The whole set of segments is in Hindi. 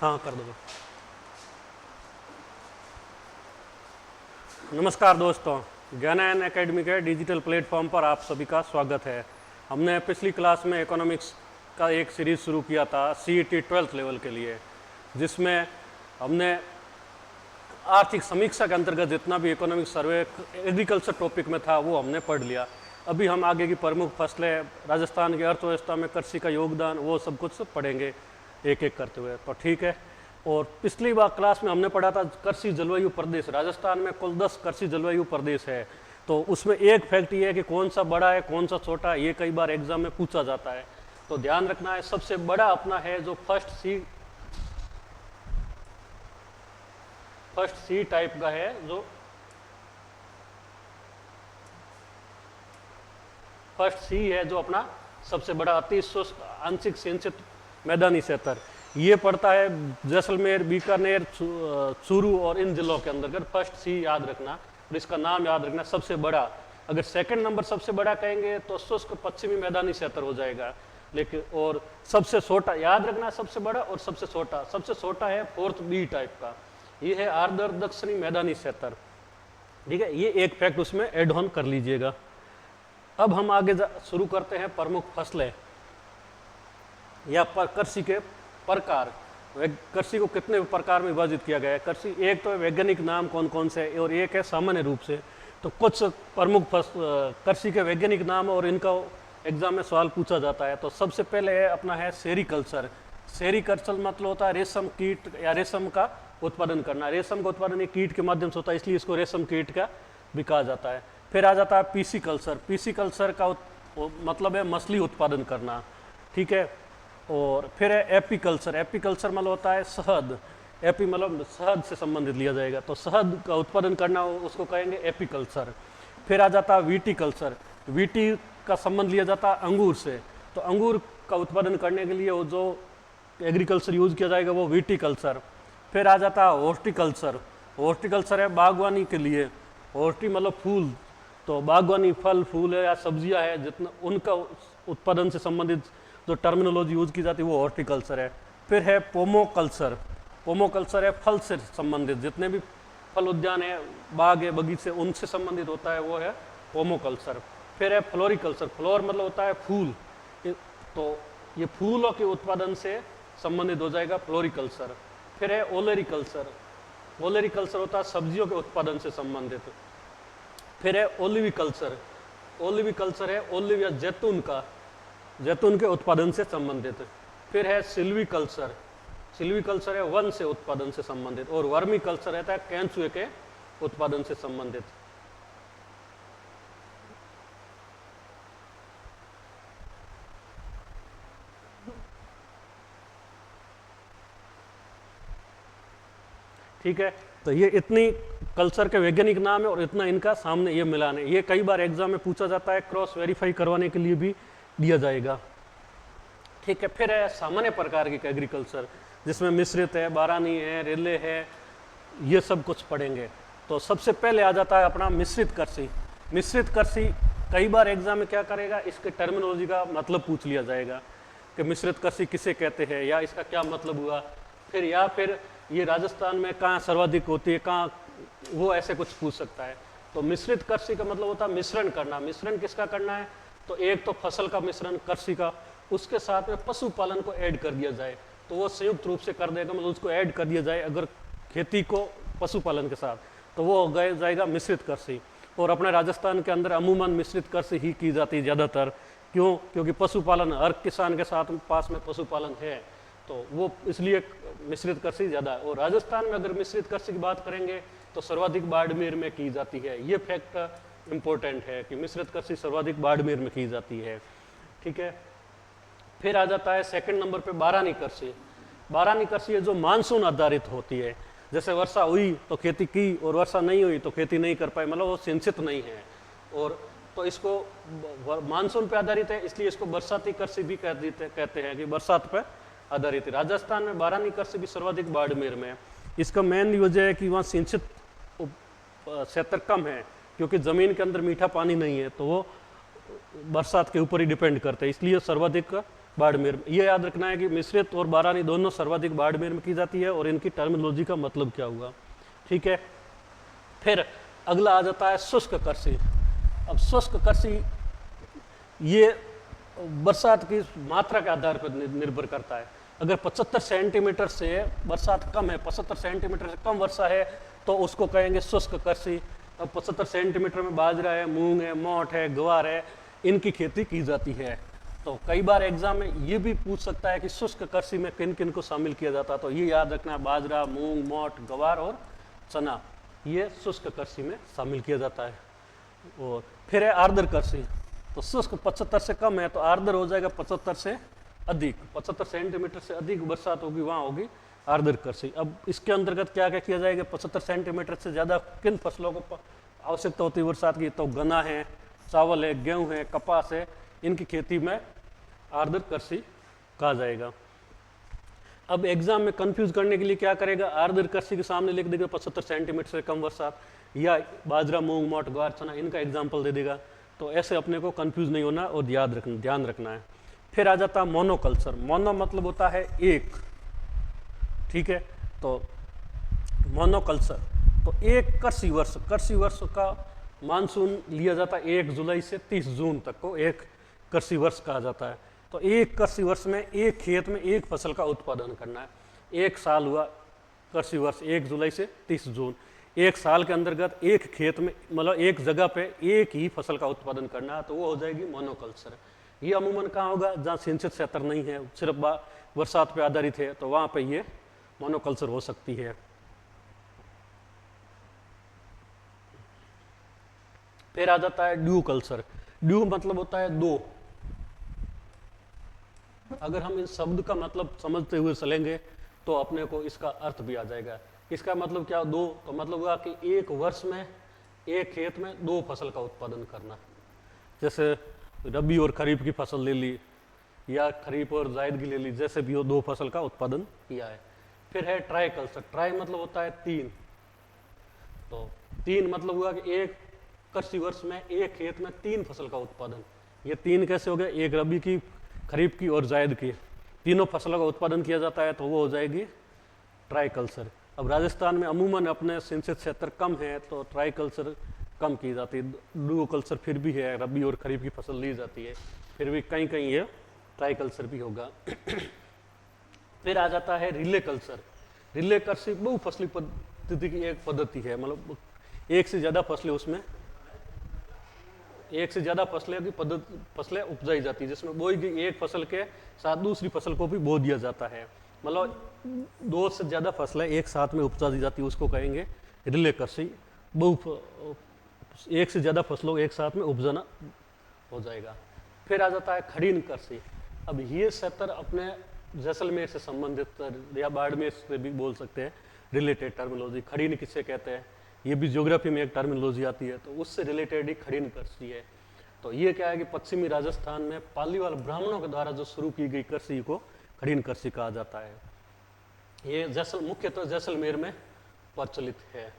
हाँ कर दो। नमस्कार दोस्तों, ज्ञानायन एकेडमी के डिजिटल प्लेटफॉर्म पर आप सभी का स्वागत है। हमने पिछली क्लास में इकोनॉमिक्स का एक सीरीज़ शुरू किया था सीईटी 12th लेवल के लिए, जिसमें हमने आर्थिक समीक्षा के अंतर्गत जितना भी इकोनॉमिक सर्वे एग्रीकल्चर टॉपिक में था वो हमने पढ़ लिया। अभी हम आगे की प्रमुख फसलें, राजस्थान की अर्थव्यवस्था में कृषि का योगदान, वो सब कुछ पढ़ेंगे एक एक करते हुए। तो ठीक है। और पिछली बार क्लास में हमने पढ़ा था कृषि जलवायु प्रदेश। राजस्थान में कुल 10 कृषि जलवायु प्रदेश है। तो उसमें एक फैक्ट ये है कि कौन सा बड़ा है कौन सा छोटा है, ये कई बार एग्जाम में पूछा जाता है। तो ध्यान रखना है, सबसे बड़ा अपना है जो फर्स्ट सी टाइप का है, जो फर्स्ट सी है, जो अपना सबसे बड़ा अति शुष्क आंशिक सिंचित मैदानी क्षेत्र, ये पड़ता है जैसलमेर, बीकानेर, चूरू और इन जिलों के अंदर। फर्स्ट सी याद रखना और इसका नाम याद रखना, सबसे बड़ा। अगर सेकंड नंबर सबसे बड़ा कहेंगे तो शुष्क पश्चिमी मैदानी क्षेत्र हो जाएगा। लेकिन और सबसे छोटा याद रखना, सबसे बड़ा और सबसे छोटा। सबसे छोटा है फोर्थ बी टाइप का, ये है आर्द्र दक्षिणी मैदानी क्षेत्र। ठीक है, ये एक फैक्ट उसमें एड ऑन कर लीजिएगा। अब हम आगे शुरू करते हैं प्रमुख फसलें या कृषि के प्रकार। कृषि को कितने प्रकार में विभाजित किया गया है? कृषि एक तो वैज्ञानिक नाम कौन कौन से और एक है सामान्य रूप से। तो कुछ प्रमुख कृषि के वैज्ञानिक नाम और इनका एग्जाम में सवाल पूछा जाता है। तो सबसे पहले है अपना है सेरीकल्चर। सेरीकल्चर मतलब होता है रेशम कीट या रेशम का उत्पादन करना। रेशम का उत्पादन एक कीट के माध्यम से होता है, इसलिए इसको रेशम कीट का भी कहा जाता है। फिर आ जाता है पीसीकल्चर। पीसीकल्चर का मतलब है मछली उत्पादन करना। ठीक है। और फिर है एपीकल्चर। एपीकल्चर मतलब होता है शहद। एपी मतलब शहद से संबंधित लिया जाएगा, तो शहद का उत्पादन करना उसको कहेंगे एपीकल्चर। फिर आ जाता है वीटीकल्चर। वीटी का संबंध लिया जाता है अंगूर से, तो अंगूर का उत्पादन करने के लिए वो जो एग्रीकल्चर यूज किया जाएगा वो वीटीकल्चर। फिर आ जाता है हॉर्टिकल्चर। हॉर्टिकल्चर है बागवानी के लिए। हॉर्टी मतलब फूल, तो बागवानी फल फूल है या सब्जियां है, जितना उनका उत्पादन से संबंधित जो टर्मिनोलॉजी यूज की जाती है वो हॉर्टिकल्चर है। फिर है पोमोकल्चर। पोमोकल्चर है फल से संबंधित, जितने भी फल उद्यान है, बाग है, बगीचे, उनसे संबंधित होता है, वो है पोमोकल्चर। फिर है फ्लोरिकल्चर। फ्लोर मतलब होता है फूल, तो ये फूलों के उत्पादन से संबंधित हो जाएगा फ्लोरिकल्चर। फिर है ओलेरिकल्चर। ओलेरिकल्चर होता है सब्जियों के उत्पादन से संबंधित। फिर है ओलिविकल्चर। ओलिविकल्चर है ओलिव या जैतून का, जैतून के उत्पादन से संबंधित। फिर है सिल्वीकल्चर। सिल्वीकल्चर है वन से उत्पादन से संबंधित। और वर्मी कल्चर रहता है केंचुए के उत्पादन से संबंधित। ठीक है, तो ये इतनी कल्चर के वैज्ञानिक नाम है और इतना इनका सामने ये मिलान है। ये कई बार एग्जाम में पूछा जाता है, क्रॉस वेरीफाई करवाने के लिए भी दिया जाएगा। ठीक है। फिर है सामान्य प्रकार की एग्रीकल्चर, जिसमें मिश्रित है, बारानी है, रेले है, ये सब कुछ पढ़ेंगे। तो सबसे पहले आ जाता है अपना मिश्रित कृषि। मिश्रित कृषि कई बार एग्जाम में क्या करेगा, इसके टर्मिनोलॉजी का मतलब पूछ लिया जाएगा कि मिश्रित कृषि किसे कहते हैं या इसका क्या मतलब हुआ। फिर या फिर ये राजस्थान में कहाँ सर्वाधिक होती है, कहाँ, वो ऐसे कुछ पूछ सकता है। तो मिश्रित कृषि का मतलब होता है मिश्रण करना। मिश्रण किसका करना है? तो एक तो फसल का मिश्रण कृषि का, उसके साथ में पशुपालन को ऐड कर दिया जाए, तो वो संयुक्त रूप से कर देगा, मतलब उसको ऐड कर दिया जाए अगर खेती को पशुपालन के साथ, तो वो हो जाएगा मिश्रित कृषि। और अपने राजस्थान के अंदर अमूमन मिश्रित कृषि ही की जाती है ज़्यादातर। क्यों? क्योंकि पशुपालन हर किसान के साथ पास में पशुपालन है, तो वो इसलिए मिश्रित कृषि ज़्यादा है। और राजस्थान में अगर मिश्रित कृषि की बात करेंगे तो सर्वाधिक बाड़मेर में की जाती है। ये फैक्ट इम्पोर्टेंट है कि मिश्रित कृषि सर्वाधिक बाड़मेर में की जाती है। ठीक है। फिर आ जाता है सेकंड नंबर पे बारानी कृषि। बारानी कृषि है जो मानसून आधारित होती है, जैसे वर्षा हुई तो खेती की और वर्षा नहीं हुई तो खेती नहीं कर पाए, मतलब वो सिंचित नहीं है। और तो इसको मानसून पे आधारित है, इसलिए इसको बरसाती कृषि भी कहते हैं कि बरसात पे आधारित है। राजस्थान में बारानी कृषि भी सर्वाधिक बाड़मेर में है। इसका मेन वजह है कि वहाँ सिंचित क्षेत्र कम है, क्योंकि ज़मीन के अंदर मीठा पानी नहीं है, तो वो बरसात के ऊपर ही डिपेंड करते हैं, इसलिए सर्वाधिक बाड़मेर में। ये याद रखना है कि मिश्रित और बारानी दोनों सर्वाधिक बाड़मेर में की जाती है, और इनकी टर्मिनोलॉजी का मतलब क्या हुआ, ठीक है। फिर अगला आ जाता है शुष्क कृषि। अब शुष्क कृषि ये बरसात की मात्रा के आधार पर निर्भर करता है। अगर 75 सेंटीमीटर से बरसात कम है, 75 सेंटीमीटर से कम वर्षा है, तो उसको कहेंगे शुष्क कृषि। अब 75 सेंटीमीटर में बाजरा है, मूंग है, मोठ है, ग्वार है, इनकी खेती की जाती है। तो कई बार एग्जाम में ये भी पूछ सकता है कि शुष्क कृषि में किन किन को शामिल किया जाता है, तो ये याद रखना है, बाजरा, मूंग, मोठ, ग्वार और चना, ये शुष्क कृषि में शामिल किया जाता है। और फिर है आर्द्र कृषि। तो शुष्क 75 से कम है, तो आर्द्र हो जाएगा 75 से अधिक, 75 सेंटीमीटर से अधिक बरसात होगी वहाँ होगी आर्द्र कृषि। अब इसके अंतर्गत क्या क्या किया जाएगा, 75 सेंटीमीटर से ज़्यादा किन फसलों को आवश्यकता होती है बरसात की, तो गन्ना है, चावल है, गेहूँ है, कपास है, इनकी खेती में आर्द्र कृषि कहा जाएगा। अब एग्जाम में कंफ्यूज करने के लिए क्या करेगा, आर्द्र कृषि के सामने लिख देगा 75 सेंटीमीटर से कम बरसात, या बाजरा, मूंग, मोठ, ग्वार, चना, इनका एग्जाम्पल दे देगा। तो ऐसे अपने को कंफ्यूज नहीं होना और ध्यान रखना है। फिर आ जाता है मोनोकल्चर। मोनो मतलब होता है एक, ठीक है। तो मोनोकल्चर, तो एक कृषि वर्ष का मानसून लिया जाता है 1 जुलाई से 30 जून तक को एक कृषि वर्ष कहा जाता है। तो एक कृषि वर्ष में एक खेत में एक फसल का उत्पादन करना है। एक साल हुआ कृषि वर्ष 1 जुलाई से 30 जून। एक साल के अंतर्गत एक खेत में मतलब एक जगह पे एक ही फसल का उत्पादन करना है, तो वो हो जाएगी मोनोकल्चर। ये अमूमन कहाँ होगा, जहाँ सिंचित क्षेत्र नहीं है, सिर्फ बरसात पे आधारित है, तो वहाँ पे ये मोनोकल्चर हो सकती है। फिर आ जाता है ड्यू कल्चर। ड्यू मतलब होता है दो। अगर हम इस शब्द का मतलब समझते हुए चलेंगे तो अपने को इसका अर्थ भी आ जाएगा। इसका मतलब क्या, दो, तो मतलब हुआ कि एक वर्ष में एक खेत में दो फसल का उत्पादन करना। जैसे रबी और खरीफ की फसल ले ली, या खरीफ और जायद की ले ली, जैसे भी हो दो फसल का उत्पादन किया है। फिर है ट्राई कल्चर। ट्राई मतलब होता है तीन। तो तीन मतलब हुआ कि एक कृषि वर्ष में एक खेत में तीन फसल का उत्पादन। ये तीन कैसे हो गए, एक रबी की, खरीफ की और जायद की, तीनों फसलों का उत्पादन किया जाता है, तो वो हो जाएगी ट्राई कल्चर। अब राजस्थान में अमूमन अपने सिंचित क्षेत्र कम है, तो ट्राई कल्चर कम की जाती है। ड्यू कल्चर फिर भी है, रबी और खरीफ की फसल ली जाती है, फिर भी कहीं कहीं ये ट्राई कल्चर भी होगा। फिर आ जाता है रिले कल्चर। रिले कृषि बहुफसली पद्धति की एक पद्धति है, मतलब एक से ज़्यादा फसलें उसमें एक से ज़्यादा फसलें की फसलें उपजाई जाती है, जिसमें बोई गई एक फसल के साथ दूसरी फसल को भी बो दिया जाता है। मतलब दो से ज़्यादा फसलें एक साथ में उपजा दी जाती है, उसको कहेंगे रिले कृषि। एक से ज़्यादा फसलों एक साथ में उपजाना हो जाएगा। फिर आ जाता है खड़ीन कृषि। अब ये क्षेत्र अपने जैसलमेर से संबंधित या बाड़मेर से भी बोल सकते हैं, रिलेटेड टर्मिनोलॉजी। खड़ीन किससे कहते हैं, ये भी ज्योग्राफी में एक टर्मिनोलॉजी आती है, तो उससे रिलेटेड ही खड़ीन कृषि है। तो ये क्या है कि पश्चिमी राजस्थान में पालीवाल ब्राह्मणों के द्वारा जो शुरू की गई कृषि को खड़ीन कृषि कहा जाता है। ये मुख्यतः जैसलमेर में प्रचलित है,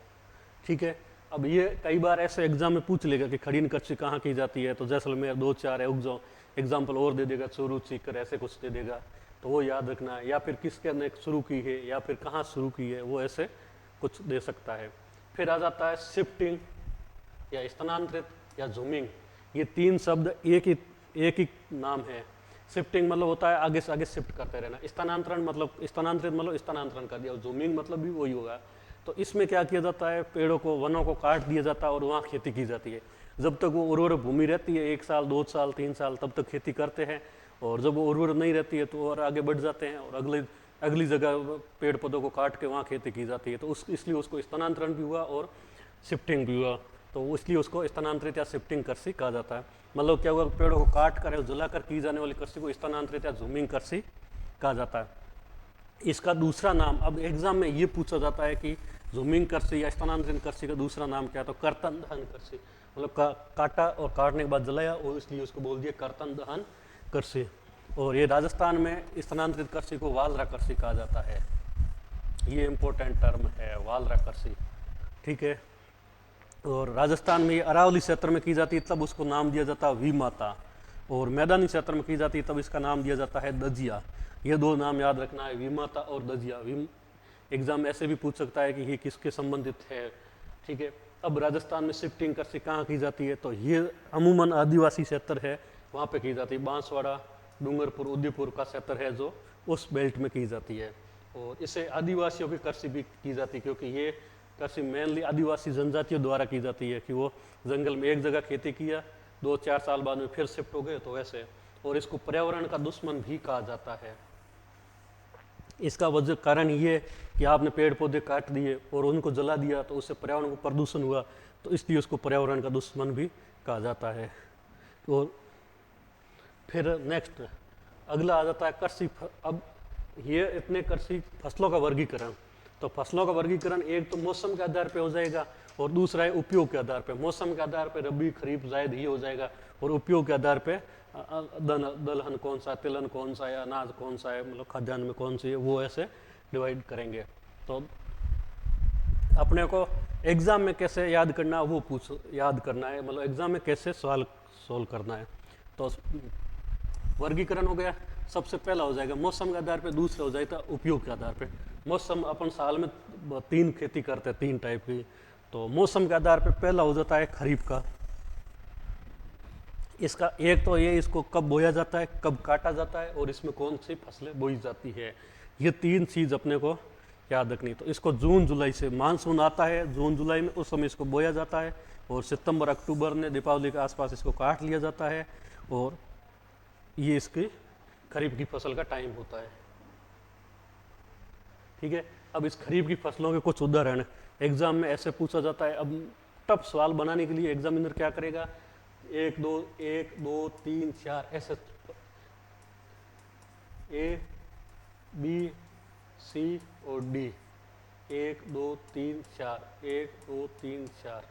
ठीक है। अब ये कई बार ऐसे एग्जाम में पूछ लेगा कि खड़ीन कृषि कहाँ की जाती है, तो जैसलमेर 2-4 एग्जाम्पल और दे देगा, चोरू, सीकर, ऐसे कुछ दे देगा, तो वो याद रखना है। या फिर किसके ने शुरू की है, या फिर कहाँ शुरू की है, वो ऐसे कुछ दे सकता है। फिर आ जाता है शिफ्टिंग या स्थानांतरित या जूमिंग। ये तीन शब्द एक ही नाम है। शिफ्टिंग मतलब होता है आगे से आगे शिफ्ट करते रहना। स्थानांतरण मतलब स्थानांतरित मतलब स्थानांतरण कर दिया, और जूमिंग मतलब भी वही होगा। तो इसमें क्या किया जाता है, पेड़ों को, वनों को काट दिया जाता है और वहाँ खेती की जाती है। जब तक वो उर्वर भूमि रहती है, 1 साल 2 साल 3 साल, तब तक खेती करते हैं, और जब वो उर्वर नहीं रहती है तो और आगे बढ़ जाते हैं और अगली जगह पेड़ पौधों को काट के वहाँ खेती की जाती है। तो इसलिए उसको स्थानांतरण भी हुआ और शिफ्टिंग भी हुआ, तो इसलिए उसको स्थानांतरित या शिफ्टिंग कृषि कहा जाता है। मतलब क्या हुआ, पेड़ों को काट कर जलाकर की जाने वाली कृषि को स्थानांतरित या जूमिंग कृषि कहा जाता है। इसका दूसरा नाम, अब एग्जाम में ये पूछा जाता है कि जूमिंग कृषि या स्थानांतरित कृषि का दूसरा नाम क्या है, तो कर्तन दहन कृषि। मतलब काटा और काटने के बाद जलाया, और इसलिए उसको बोल दिया कर्तन दहन कृषि। और ये राजस्थान में स्थानांतरित कृषि को वालरा कृषि कहा जाता है। ये इम्पोर्टेंट टर्म है, वालरा कृषि, ठीक है। और राजस्थान में ये अरावली क्षेत्र में की जाती है, तब उसको नाम दिया जाता है वी माता। और मैदानी क्षेत्र में की जाती है तब इसका नाम दिया जाता है दजिया। ये दो नाम याद रखना है, विमाता और दजिया। एग्जाम ऐसे भी पूछ सकता है कि ये किसके संबंधित है, ठीक है। अब राजस्थान में शिफ्टिंग कृषि कहाँ की जाती है, तो ये अमूमन आदिवासी क्षेत्र है वहाँ पे की जाती है। बांसवाड़ा, डूंगरपुर, उदयपुर का क्षेत्र है जो उस बेल्ट में की जाती है। और इसे आदिवासियों की कृषि भी की जाती है, क्योंकि ये कृषि मेनली आदिवासी जनजातियों द्वारा की जाती है कि वो जंगल में एक जगह खेती किया, 2-4 साल बाद में फिर शिफ्ट हो गए, तो वैसे। और इसको पर्यावरण का दुश्मन भी कहा जाता है। इसका वजह कारण ये कि आपने पेड़ पौधे काट दिए और उनको जला दिया, तो उससे पर्यावरण को प्रदूषण हुआ, तो इसलिए उसको पर्यावरण का दुश्मन भी कहा जाता है। और फिर नेक्स्ट अगला आ जाता है कृषि। अब ये इतने कृषि फसलों का वर्गीकरण। तो फसलों का वर्गीकरण एक तो मौसम के आधार पे हो जाएगा और दूसरा है उपयोग के आधार पे। मौसम के आधार पे रबी, खरीफ, जायद ही हो जाएगा, और उपयोग के आधार पे दलहन कौन सा, तिलहन कौन सा है, अनाज कौन सा है, मतलब खाद्यान्न में कौन सी है, वो ऐसे डिवाइड करेंगे। तो अपने को एग्जाम में कैसे याद करना वो याद करना है, मतलब एग्जाम में कैसे सवाल सोल्व करना है। तो वर्गीकरण हो गया, सबसे पहला हो जाएगा मौसम के आधार पे, दूसरा हो जाएगा उपयोग के आधार पे। मौसम अपन साल में 3 खेती करते हैं, 3 टाइप की। तो मौसम के आधार पे पहला हो जाता है खरीफ का। इसका एक तो ये इसको कब बोया जाता है, कब काटा जाता है, और इसमें कौन सी फसलें बोई जाती है, ये 3 चीज़ अपने को याद रखनी। तो इसको जून जुलाई से, मानसून आता है जून जुलाई में, उस समय इसको बोया जाता है, और सितंबर अक्टूबर में दीपावली के आसपास इसको काट लिया जाता है, और ये इसकी खरीफ की फसल का टाइम होता है, ठीक है। अब इस खरीफ की फसलों के कुछ उदाहरण एग्जाम में ऐसे पूछा जाता है। अब टफ सवाल बनाने के लिए एग्जामिनर क्या करेगा, 1 2 3 4 ऐसे ए बी सी और डी, 1 2 3 4, 1 2 3 4,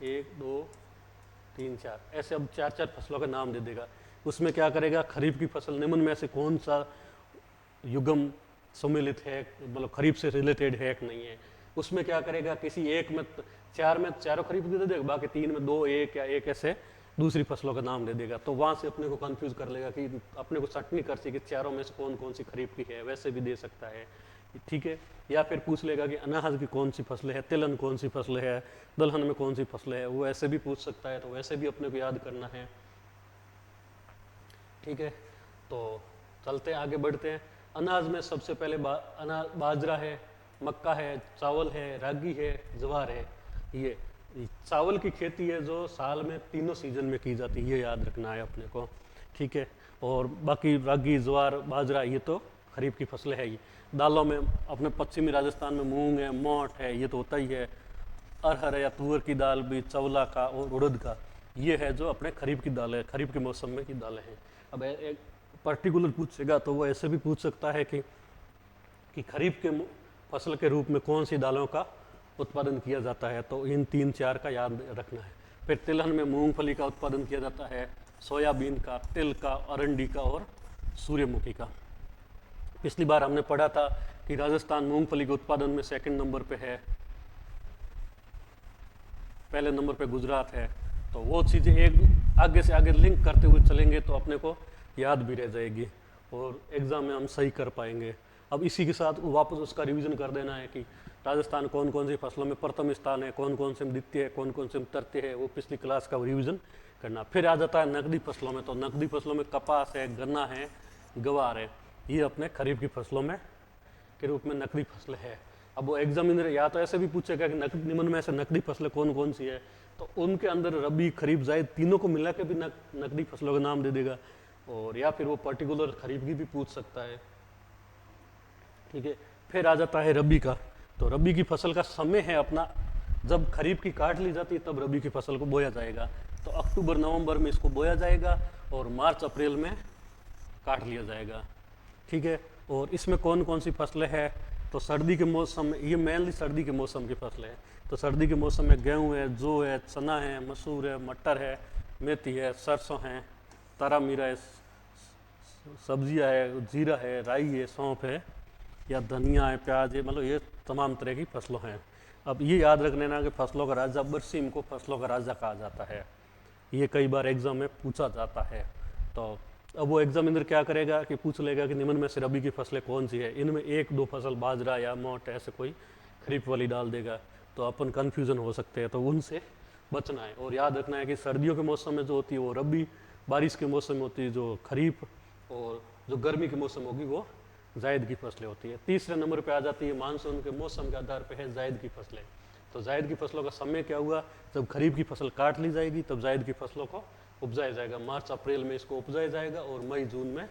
1 2 3 4 ऐसे। अब 4-4 फसलों के नाम दे देगा। उसमें क्या करेगा, खरीफ की फसल निम्न में से कौन सा युगम सम्मिलित है, मतलब खरीफ से रिलेटेड है कि नहीं है। उसमें क्या करेगा, किसी एक में 4 में चारों खरीफ दे देगा, बाकी 3 में 2, 1 या 1 ऐसे दूसरी फसलों का नाम दे देगा। तो वहाँ से अपने को कंफ्यूज कर लेगा कि अपने को सट नहीं कर सके चारों में से कौन कौन सी खरीफ की है, वैसे भी दे सकता है, ठीक है। या फिर पूछ लेगा कि अनाज की कौन सी फसलें है, तिलहन कौन सी फसलें है, दलहन में कौन सी फसलें है, वो ऐसे भी पूछ सकता है। तो वैसे भी अपने को याद करना है, ठीक है। तो चलते हैं, आगे बढ़ते हैं। अनाज में सबसे पहले बाजरा है, मक्का है, चावल है, रागी है, ज्वार है। ये चावल की खेती है जो साल में तीनों सीजन में की जाती है, ये याद रखना है अपने को, ठीक है। और बाकी रागी, ज्वार, बाजरा ये तो खरीफ की फसलें है। ये दालों में अपने पश्चिमी राजस्थान में मूंग है, मोठ है, ये तो होता ही है। अरहर या तुअर की दाल भी, चवला का और उड़द का, ये है जो अपने खरीफ की दालें, खरीफ के मौसम में की दालें हैं। अब एक पर्टिकुलर पूछेगा तो वो ऐसे भी पूछ सकता है कि खरीफ के फसल के रूप में कौन सी दालों का उत्पादन किया जाता है। तो इन 3-4 का याद रखना है। फिर तिलहन में मूंगफली का उत्पादन किया जाता है, सोयाबीन का, तिल का, अरंडी का और सूर्यमुखी का। पिछली बार हमने पढ़ा था कि राजस्थान मूंगफली के उत्पादन में 2nd नंबर पे है, पहले नंबर पे गुजरात है। तो वो चीज़ें एक आगे से आगे लिंक करते हुए चलेंगे तो अपने को याद भी रह जाएगी और एग्ज़ाम में हम सही कर पाएंगे। अब इसी के साथ वापस उसका रिवीजन कर देना है कि राजस्थान कौन कौन सी फसलों में प्रथम स्थान है, कौन कौन से में द्वितीय है, कौन कौन से में तृतीय है, वो पिछली क्लास का रिवीजन करना। फिर आ जाता है नकदी फसलों में। तो नकदी फसलों में कपास है, गन्ना है, ग्वार है, ये अपने खरीफ की फसलों में के रूप में नकदी फसलें है। अब वो एग्जामिनर या तो ऐसे भी पूछेगा कि निम्न में से नकदी फसलें कौन कौन सी है, तो उनके अंदर रबी, खरीफ, जायद तीनों को मिला के भी नकदी फसलों का नाम दे देगा। और या फिर वो पर्टिकुलर खरीफ की भी पूछ सकता है, ठीक है। फिर आ जाता है रबी का। तो रबी की फसल का समय है अपना, जब खरीफ की काट ली जाती है तब रबी की फसल को बोया जाएगा। तो अक्टूबर नवंबर में इसको बोया जाएगा और मार्च अप्रैल में काट लिया जाएगा, ठीक है। और इसमें कौन कौन सी फसलें हैं, तो सर्दी के मौसम में, ये मेनली सर्दी के मौसम की फसलें हैं। तो सर्दी के मौसम में गेहूँ है, जौ है, चना है, मसूर है, मटर है, मेथी है, सरसों है, तारा मीरा है, सब्जियाँ है, जीरा है, राई है, सौंफ है, या धनिया है, प्याज है, मतलब ये तमाम तरह की फसलों हैं। अब ये याद रख लेना कि फसलों का राजा, बरसीम को फसलों का राजा कहा जाता है, ये कई बार एग्जाम में पूछा जाता है। तो अब वो एग्जामिनर क्या करेगा कि पूछ लेगा कि निम्न में से रबी की फसलें कौन सी है, इनमें एक दो फसल बाजरा या मोट ऐसे कोई खरीफ वाली डाल देगा, तो अपन कन्फ्यूज़न हो सकते हैं, तो उनसे बचना है। और याद रखना है कि सर्दियों के मौसम में जो होती है वो रबी, बारिश के मौसम में होती है जो खरीफ, और जो गर्मी के मौसम होगी वो जायद की फसलें होती है। तीसरे नंबर पे आ जाती है मानसून के मौसम के आधार पे है जायद की फसलें। तो जायद की फसलों का समय क्या हुआ, जब खरीफ की फसल काट ली जाएगी तब जायद की फसलों को उपजाया जाएगा। मार्च अप्रैल में इसको उपजाया जाएगा और मई जून में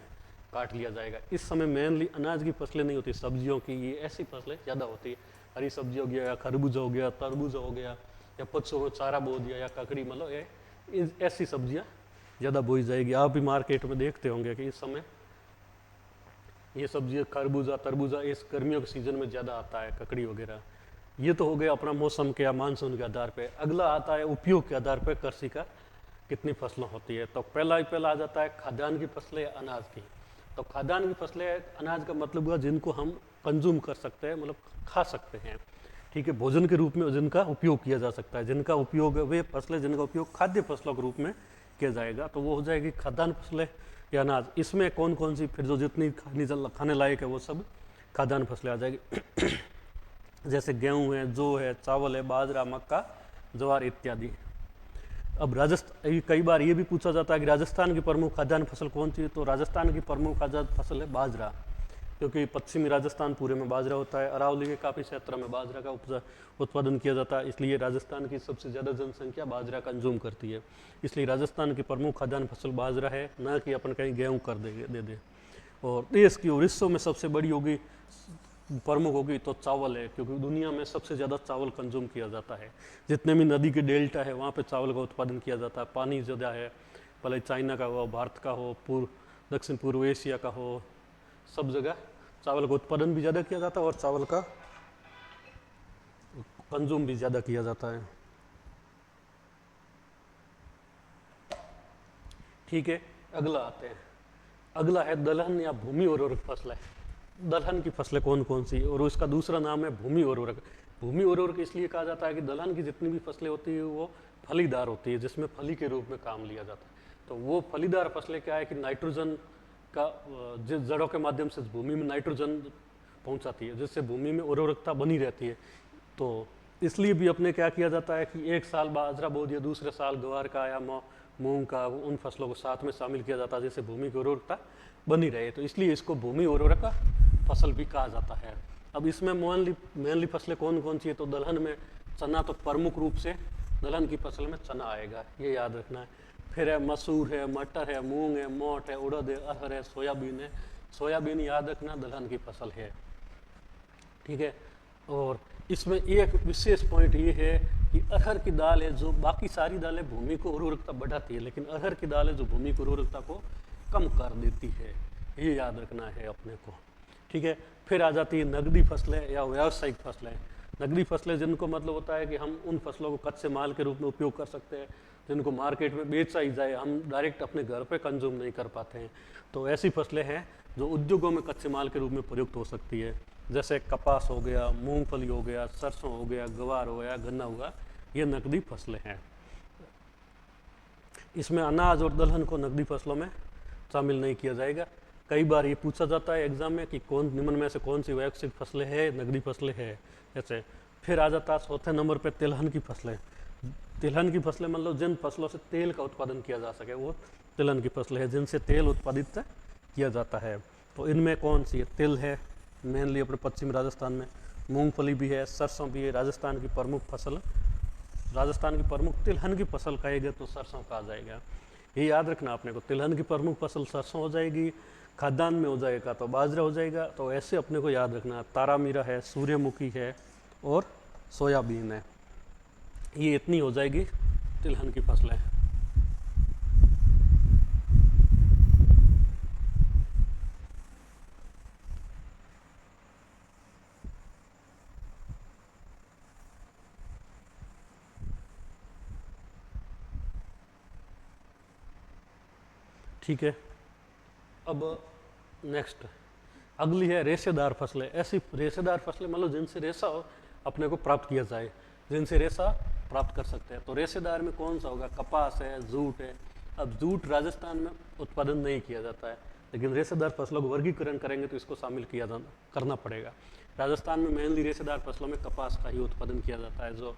काट लिया जाएगा। इस समय मेनली अनाज की फसलें नहीं होती, सब्जियों की ये ऐसी फसलें ज़्यादा होती है। हरी सब्जी हो गया, या खरबूजा हो गया, तरबूजा हो गया, या पत्सों को चारा बो दिया, या ककड़ी, मतलब ये ऐसी सब्जियाँ ज़्यादा बोई जाएगी। आप भी मार्केट में देखते होंगे कि इस समय ये सब्जी खरबूजा तरबूजा इस गर्मियों के सीज़न में ज़्यादा आता है, ककड़ी वगैरह। ये तो हो गया अपना मौसम के या मानसून के आधार पे। अगला आता है उपयोग के आधार पे कृषि का कितनी फसलें होती है। तो पहला आ जाता है खाद्यान्न की फसलें या अनाज की। तो खाद्यान्न की फसलें अनाज का मतलब हुआ जिनको हम कंज्यूम कर सकते हैं, मतलब खा सकते हैं, ठीक है, भोजन के रूप में जिनका उपयोग किया जा सकता है, जिनका उपयोग वे फसलें जिनका उपयोग खाद्य फसलों के रूप में किया जाएगा, तो वो हो जाएगी खाद्यान्न फसलें या अनाज। इसमें कौन कौन सी फिर जो जितनी खाने लायक है वो सब खाद्यान्न फसलें आ जाएगी जैसे गेहूँ है, जौ है, चावल है, बाजरा, मक्का, ज्वार इत्यादि। अब राजस्थान, कई बार ये भी पूछा जाता है कि राजस्थान की प्रमुख खाद्यान्न फसल कौन सी है, तो राजस्थान की प्रमुख खाद्यान्न फसल है बाजरा, क्योंकि पश्चिमी राजस्थान पूरे में बाजरा होता है। अरावली के काफ़ी क्षेत्र में बाजरा का उत्पादन किया जाता है, इसलिए राजस्थान की सबसे ज़्यादा जनसंख्या बाजरा कंज्यूम करती है। इसलिए राजस्थान की प्रमुख खाद्यान्न फसल बाजरा है, न कि अपन कहीं गेहूँ कर दे दे। और देश की और विश्व में सबसे बड़ी होगी, प्रमुख होगी तो चावल है, क्योंकि दुनिया में सबसे ज़्यादा चावल कंज्यूम किया जाता है। जितने भी नदी के डेल्टा है वहाँ पे चावल का उत्पादन किया जाता है। पानी ज़्यादा है, भले चाइना का हो, भारत का हो, दक्षिण पूर्व एशिया का हो, सब जगह चावल का उत्पादन भी ज़्यादा किया जाता है और चावल का कंज्यूम भी ज़्यादा किया जाता है। ठीक है, अगला आते हैं। अगला है दलहन या भूमि उर्वरक फसलें। दलहन की फसलें कौन कौन सी, और उसका दूसरा नाम है भूमि उर्वरक। भूमि उर्वरक इसलिए कहा जाता है कि दलहन की जितनी भी फसलें होती है वो फलीदार होती है, जिसमें फली के रूप में काम लिया जाता है। तो वो फलीदार फसलें क्या है कि नाइट्रोजन का जिस जड़ों के माध्यम से भूमि में नाइट्रोजन पहुंचाती है, जिससे भूमि में उर्वरकता बनी रहती है। तो इसलिए भी अपने क्या किया जाता है कि एक साल बाजरा बो दिया, दूसरे साल ग्वार का या मूंग का, उन फसलों को साथ में शामिल किया जाता है जिससे भूमि की उर्वरकता बनी रहे। तो इसलिए इसको भूमि उर्वरक फसल भी कहा जाता है। अब इसमें मेनली फसलें कौन कौन सी है, तो दलहन में चना तो प्रमुख रूप से दलहन की फसल में चना आएगा, ये याद रखना है। फिर है मसूर है, मटर है, मूंग है, मोट है, उड़द है, अरहर है, सोयाबीन है। सोयाबीन याद रखना दलहन की फसल है, ठीक है। और इसमें एक विशेष पॉइंट ये है कि अरहर की दाल है, जो बाकी सारी दालें भूमि को उर्वरकता बढ़ाती है, लेकिन अरहर की दाल है जो भूमि की उर्वरकता को कम कर देती है, ये याद रखना है अपने को, ठीक है। फिर आ जाती है नकदी फसलें या व्यावसायिक फसलें। नकदी फसलें जिनको मतलब होता है कि हम उन फसलों को कच्चे माल के रूप में उपयोग कर सकते हैं, जिनको मार्केट में बेचा ही जाए, हम डायरेक्ट अपने घर पे कंज्यूम नहीं कर पाते हैं। तो ऐसी फसलें हैं जो उद्योगों में कच्चे माल के रूप में प्रयुक्त हो सकती है, जैसे कपास हो गया, मूंगफली हो गया, सरसों हो गया, ग्वार हो गया, गन्ना हुआ, ये नकदी फसलें हैं। इसमें अनाज और दलहन को नकदी फसलों में शामिल नहीं किया जाएगा। कई बार ये पूछा जाता है एग्जाम में कि कौन निम्न में से कौन सी व्यावसायिक फसलें हैं, नकदी फसलें हैं ऐसे। फिर आ जाता है चौथे नंबर पे तिलहन की फसलें। तिलहन की फसलें मतलब जिन फसलों से तेल का उत्पादन किया जा सके वो तिलहन की फसलें हैं, जिनसे तेल उत्पादित किया जाता है। तो इनमें कौन सी है, तिल है मेनली अपने पश्चिमी राजस्थान में, मूंगफली भी है, सरसों भी है। राजस्थान की प्रमुख फसल, राजस्थान की प्रमुख तिलहन की फसल कहेगा तो सरसों का आ जाएगा, ये याद रखना आपने को। तिलहन की प्रमुख फसल सरसों हो जाएगी, खाद्यान्न में हो जाएगा तो बाजरा हो जाएगा। तो ऐसे अपने को याद रखना, तारामीरा है, सूर्यमुखी है और सोयाबीन है, ये इतनी हो जाएगी तिलहन की फसलें। ठीक है, अब नेक्स्ट अगली है रेशेदार फसलें। ऐसी रेशेदार फसलें मतलब जिनसे रेशा अपने को प्राप्त किया जाए, जिनसे रेशा प्राप्त कर सकते हैं। तो रेशेदार में कौन सा होगा, कपास है, जूट है, अब जूट राजस्थान में उत्पादन नहीं किया जाता है, लेकिन रेशेदार फसलों को वर्गीकरण करेंगे तो इसको शामिल करना पड़ेगा। राजस्थान में मेनली रेशेदार फसलों में कपास का ही उत्पादन किया जाता है, जो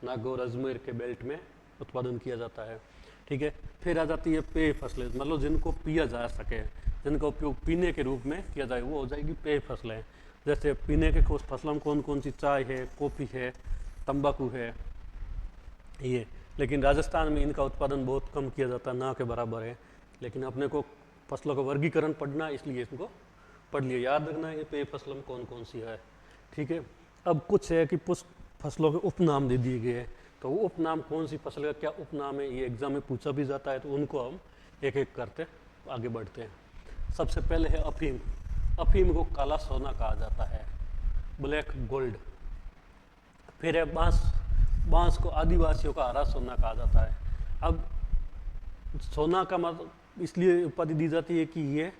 नागौर अजमेर के बेल्ट में उत्पादन किया जाता है। ठीक है, फिर आ जाती है पेय फसलें, मतलब जिनको पिया जा सके, जिनका उपयोग पीने के रूप में किया जाए, वो हो जाएगी पेय फसलें। जैसे पीने के कुछ फसलों में कौन कौन सी, चाय है, कॉफ़ी है, तंबाकू है, ये। लेकिन राजस्थान में इनका उत्पादन बहुत कम किया जाता है, ना के बराबर है। लेकिन अपने को फसलों का वर्गीकरण पढ़ना, इसलिए इसको पढ़ लिया, याद रखना है ये पेय फसलों में कौन कौन सी है। ठीक है, अब कुछ है कि कुछ फसलों के उपनाम दे दिए गए हैं, तो वो उपनाम कौन सी फसल का क्या उपनाम है, ये एग्जाम में पूछा भी जाता है, तो उनको हम एक एक करते आगे बढ़ते हैं। सबसे पहले है अफीम। अफीम को काला सोना कहा जाता है, ब्लैक गोल्ड। फिर है बांस। बांस को आदिवासियों का हरा सोना कहा जाता है। अब सोना का मतलब इसलिए उपाधि दी जाती है कि ये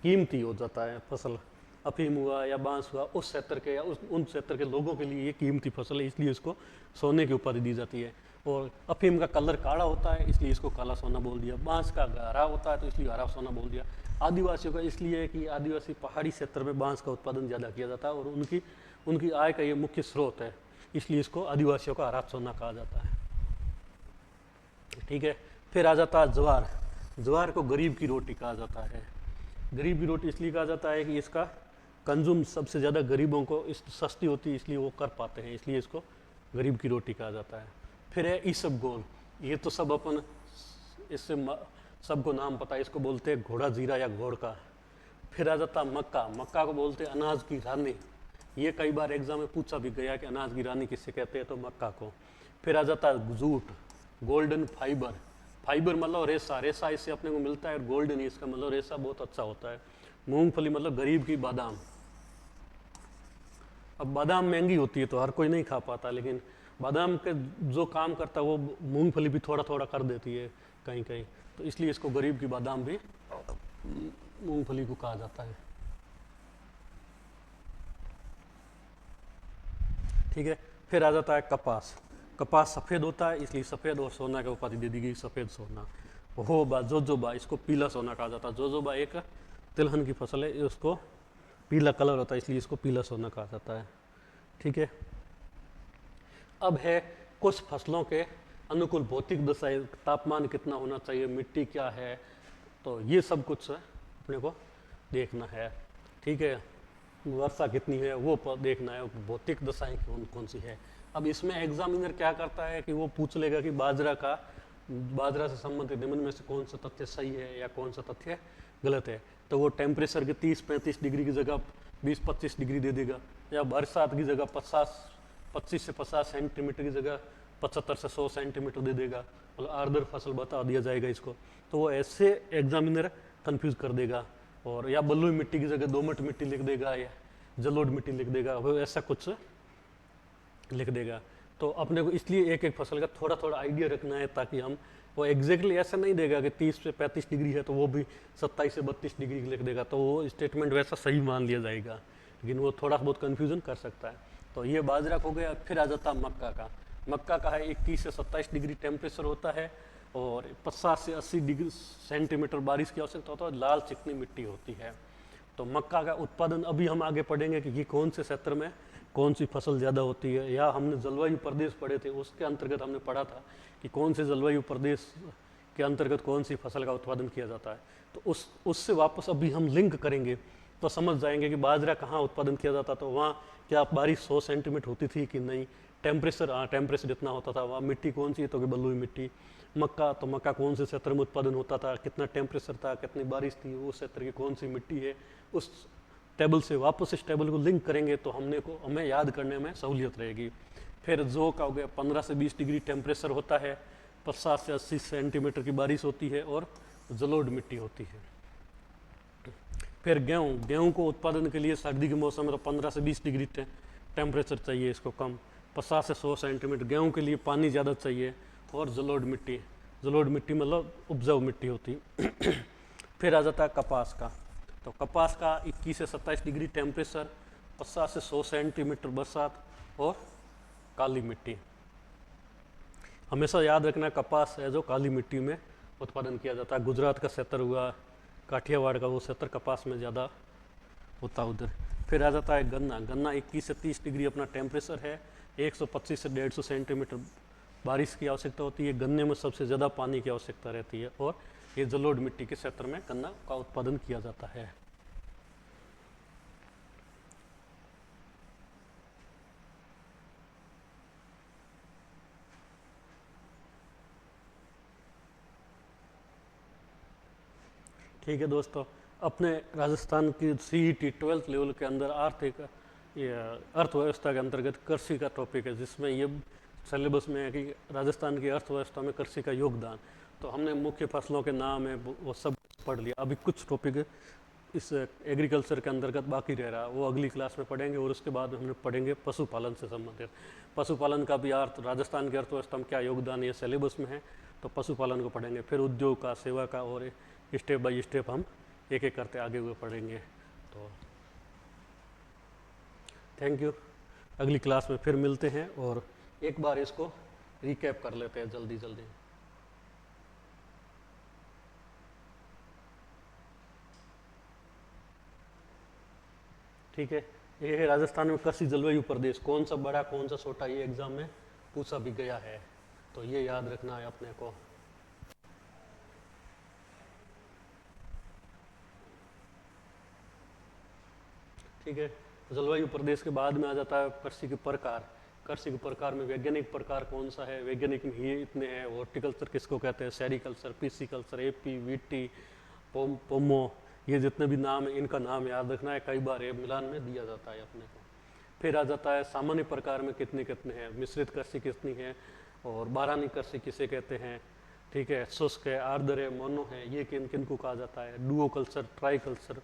कीमती हो जाता है फसल। अफीम हुआ या बांस हुआ, उस क्षेत्र के या उन क्षेत्र के लोगों के लिए ये कीमती फसल है, इसलिए इसको सोने की उपाधि दी जाती है। और अफीम का कलर काला होता है, इसलिए इसको काला सोना बोल दिया। बांस का हरा होता है, तो इसलिए हरा सोना बोल दिया। आदिवासियों का इसलिए है कि आदिवासी पहाड़ी क्षेत्र में बांस का उत्पादन ज़्यादा किया जाता है और उनकी आय का ये मुख्य स्रोत है, इसलिए इसको आदिवासियों का हरा सोना कहा जाता है। ठीक है, फिर आ जाता है ज्वार। ज्वार को गरीब की रोटी कहा जाता है। गरीब की रोटी इसलिए कहा जाता है कि इसका कंज्यूम सबसे ज़्यादा गरीबों को इस सस्ती होती है, इसलिए वो कर पाते हैं, इसलिए इसको गरीब की रोटी कहा जाता है। फिर है ईसबगोल। ये तो सब अपन इससे सबको नाम पता है, इसको बोलते हैं घोड़ा जीरा या घोड़ का। फिर आ जाता मक्का। मक्का को बोलते हैं अनाज की रानी। ये कई बार एग्जाम में पूछा भी गया कि अनाज की रानी किससे कहते हैं, तो मक्का को। फिर आ जाता है जूट, गोल्डन फाइबर। फाइबर मतलब रेशा, रेशा इससे अपने को मिलता है, और गोल्डन इसका मतलब रेशा बहुत अच्छा होता है। मूंगफली मतलब गरीब की बादाम। अब बादाम महंगी होती है तो हर कोई नहीं खा पाता, लेकिन बादाम के जो काम करता है वो मूंगफली भी थोड़ा थोड़ा कर देती है कहीं कहीं, तो इसलिए इसको गरीब की बादाम भी मूंगफली को कहा जाता है। ठीक है, फिर आ जाता है कपास। कपास सफ़ेद होता है, इसलिए सफ़ेद और सोना का उपाधि दे दी गई, सफ़ेद सोना। होबा, जोजोबा, इसको पीला सोना कहा जाता है। जोजोबा एक तिलहन की फसल है, उसको पीला कलर होता है, इसलिए इसको पीला सोना कहा जाता है। ठीक है, अब है कुछ फसलों के अनुकूल भौतिक दशाएं, तापमान कितना होना चाहिए, मिट्टी क्या है, तो ये सब कुछ अपने को देखना है। ठीक है, वर्षा कितनी है वो देखना है, भौतिक दशाएं कौन कौन सी है। अब इसमें एग्जामिनर क्या करता है कि वो पूछ लेगा कि बाजरा से संबंधित निम्न में से कौन सा तथ्य सही है या कौन सा तथ्य गलत है, तो वो टेम्परेचर के 30-35 डिग्री की जगह 20-25 डिग्री दे देगा, या बरसात की जगह 25 से 50 सेंटीमीटर की जगह 75 से 100 सेंटीमीटर दे देगा, मतलब आर्द्र फसल बता दिया जाएगा इसको। तो वो ऐसे एग्जामिनर कंफ्यूज कर देगा, और या बलुई मिट्टी की जगह दोमट मिट्टी लिख देगा, या जलोढ़ मिट्टी लिख देगा, वो ऐसा कुछ लिख देगा। तो अपने को इसलिए एक एक फसल का थोड़ा थोड़ा आइडिया रखना है, ताकि हम वो एग्जैक्टली ऐसा नहीं देगा कि 30 से 35 डिग्री है तो वो भी 27 से 32 डिग्री लिख देगा, तो वो स्टेटमेंट वैसा सही मान लिया जाएगा, लेकिन वो थोड़ा बहुत कन्फ्यूजन कर सकता है। तो ये बाजरा हो गया। फिर आ जाता है मक्का का। मक्का का है 21 से 27 डिग्री टेम्परेचर होता है, और 50 से 80 डिग्री सेंटीमीटर बारिश की आवश्यकता होता है, लाल चिकनी मिट्टी होती है। तो मक्का का उत्पादन अभी हम आगे पढ़ेंगे कि ये कौन से क्षेत्र में कौन सी फसल ज़्यादा होती है, या हमने जलवायु प्रदेश पढ़े थे, उसके अंतर्गत हमने पढ़ा था कि कौन से जलवायु प्रदेश के अंतर्गत कौन सी फसल का उत्पादन किया जाता है। तो उससे वापस अभी हम लिंक करेंगे तो समझ जाएंगे कि बाजरा कहाँ उत्पादन किया जाता, तो वहाँ क्या बारिश 100 सेंटीमीटर होती थी कि नहीं, टेम्परेचर इतना होता था, वहाँ मिट्टी कौन सी है, तो कि बलुई मिट्टी। मक्का, तो मक्का कौन से क्षेत्र में उत्पादन होता था, कितना टेम्परेचर था, कितनी बारिश थी, उस क्षेत्र की कौन सी मिट्टी है, उस टेबल से वापस इस टेबल को लिंक करेंगे तो हमें याद करने में सहूलियत रहेगी। फिर जो का हो गया 15 से 20 डिग्री टेम्परेचर होता है, 50 से 80 सेंटीमीटर की बारिश होती है, और जलोढ़ मिट्टी होती है। फिर गेहूँ को उत्पादन के लिए सर्दी के मौसम में तो 15 से 20 डिग्री टेम्परेचर चाहिए, इसको कम 50 से 100 सेंटीमीटर। गेहूँ के लिए पानी ज़्यादा चाहिए, और जलोढ़ मिट्टी मतलब उपजाऊ मिट्टी होती है। फिर आ जाता है कपास का। तो कपास का 21 से 27 डिग्री टेम्परेचर, 50 से 100 सेंटीमीटर बरसात, और काली मिट्टी। हमेशा याद रखना कपास है जो काली मिट्टी में उत्पादन किया जाता है। गुजरात का क्षेत्र हुआ, काठियावाड़ का वो क्षेत्र कपास में ज़्यादा होता उधर। फिर आ जाता है गन्ना। गन्ना 21 से 30 डिग्री अपना टेम्परेचर है, 125 से 150 सेंटीमीटर बारिश की आवश्यकता होती है। गन्ने में सबसे ज़्यादा पानी की आवश्यकता रहती है और ये जलोढ़ मिट्टी के क्षेत्र में गन्ना का उत्पादन किया जाता है। ठीक है दोस्तों, अपने राजस्थान की CET 12th लेवल के अंदर आर्थिक अर्थव्यवस्था के अंतर्गत कृषि का टॉपिक है, जिसमें ये सिलेबस में है कि राजस्थान की अर्थव्यवस्था में कृषि का योगदान। तो हमने मुख्य फसलों के नाम है वो सब पढ़ लिया। अभी कुछ टॉपिक इस एग्रीकल्चर के अंतर्गत बाकी रह रहा है, वो अगली क्लास में पढ़ेंगे। और उसके बाद हम पढ़ेंगे पशुपालन से संबंधित। पशुपालन का भी अर्थ, राजस्थान की अर्थव्यवस्था में क्या योगदान, ये सिलेबस में है, तो पशुपालन को पढ़ेंगे। फिर उद्योग का, सेवा का, और स्टेप बाय स्टेप हम एक एक करते आगे हुए पढ़ेंगे। तो थैंक यू, अगली क्लास में फिर मिलते हैं और एक बार इसको रिकैप कर लेते हैं जल्दी जल्दी। ठीक है, ये है राजस्थान में कृषि जलवायु प्रदेश, कौन सा बड़ा कौन सा छोटा, ये एग्जाम में पूछा भी गया है, तो ये याद रखना है अपने को। ठीक है, जलवायु प्रदेश के बाद में आ जाता है कृषि के प्रकार। कृषि के प्रकार में वैज्ञानिक प्रकार कौन सा है, वैज्ञानिक में ये इतने हैं। हॉर्टिकल्चर किसको कहते हैं, सेरिकल्चर, पिसिकल्चर, एपी, वीटी, पोमो, ये जितने भी नाम है इनका नाम याद रखना है, कई बार ये मिलान में दिया जाता है अपने को। फिर आ जाता है सामान्य प्रकार में कितने कितने हैं, मिश्रित कृषि कितनी है, और बारानी कृषि किसे कहते हैं। ठीक है, शुष्क है, आर्द्र है, मोनो है, ये किन किन को कहा जाता है। डुओ कल्चर, ट्राई कल्चर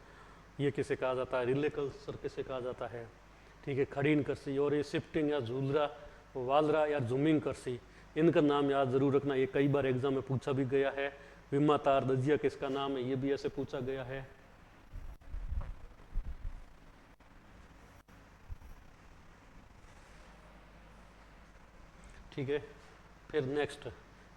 ये किसे कहा जाता है, रिले कल्चर किसे कहा जाता है। ठीक है, खड़ीन कृषि, और ये शिफ्टिंग या झूलरा, वालरा या जूमिंग कृषि, इनका नाम याद जरूर रखना, ये कई बार एग्जाम में पूछा भी गया है। विमा तार दजिया किसका नाम है, ये भी ऐसे पूछा गया है। ठीक है, फिर नेक्स्ट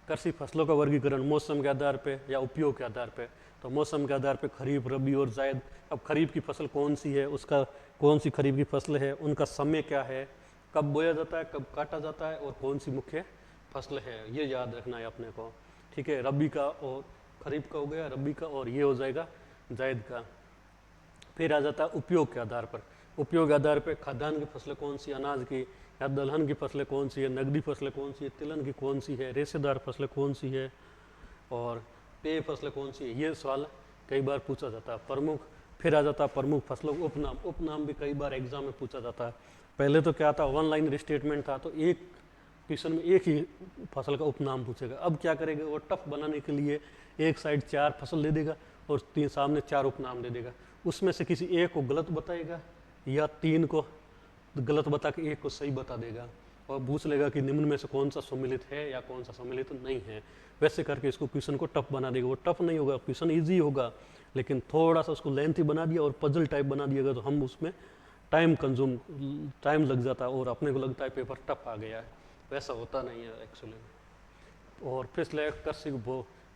कृषि फसलों का वर्गीकरण मौसम के आधार पे या उपयोग के आधार पे। तो मौसम के आधार पे खरीफ, रबी और जायद। अब खरीफ की फसल कौन सी है, उसका कौन सी खरीफ की फसल है, उनका समय क्या है, कब बोया जाता है, कब काटा जाता है, और कौन सी मुख्य फसल है, ये याद रखना है अपने को। ठीक है, रबी का और खरीफ का हो गया, रबी का, और ये हो जाएगा जायद का। फिर आ जाता है उपयोग के आधार पर। उपयोग के आधार पर खाद्यान्न की फसलें कौन सी, अनाज की या दलहन की फसलें कौन सी है, नकदी फसलें कौन सी है, तिलहन की कौन सी है, रेशेदार फसलें कौन सी है, और पेय फसलें कौन सी है, ये सवाल कई बार पूछा जाता है। प्रमुख, फिर आ जाता है प्रमुख फसलों का उपनाम। उपनाम भी कई बार एग्जाम में पूछा जाता है। पहले तो क्या था, वन लाइन स्टेटमेंट था, तो एक क्वेश्चन में एक ही फसल का उपनाम पूछेगा। अब क्या करेगा, वो टफ बनाने के लिए एक साइड 4 फसल दे देगा और 3 सामने 4 उपनाम दे देगा। उसमें से किसी एक को गलत बताएगा या 3 को गलत बता के एक को सही बता देगा, और पूछ लेगा कि निम्न में से कौन सा सम्मिलित है या कौन सा सम्मिलित नहीं है। वैसे करके इसको क्वेश्चन को टफ बना देगा। वो टफ नहीं होगा, क्वेश्चन इजी होगा, लेकिन थोड़ा सा उसको लेंथी बना दिया और पजल टाइप बना दिएगा तो हम उसमें टाइम लग जाता है और अपने को लगता है पेपर टफ आ गया है। वैसा होता नहीं है एक्चुअली। और फिर कृषि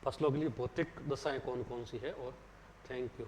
फसलों के लिए भौतिक दशाएं कौन कौन सी है। और थैंक यू।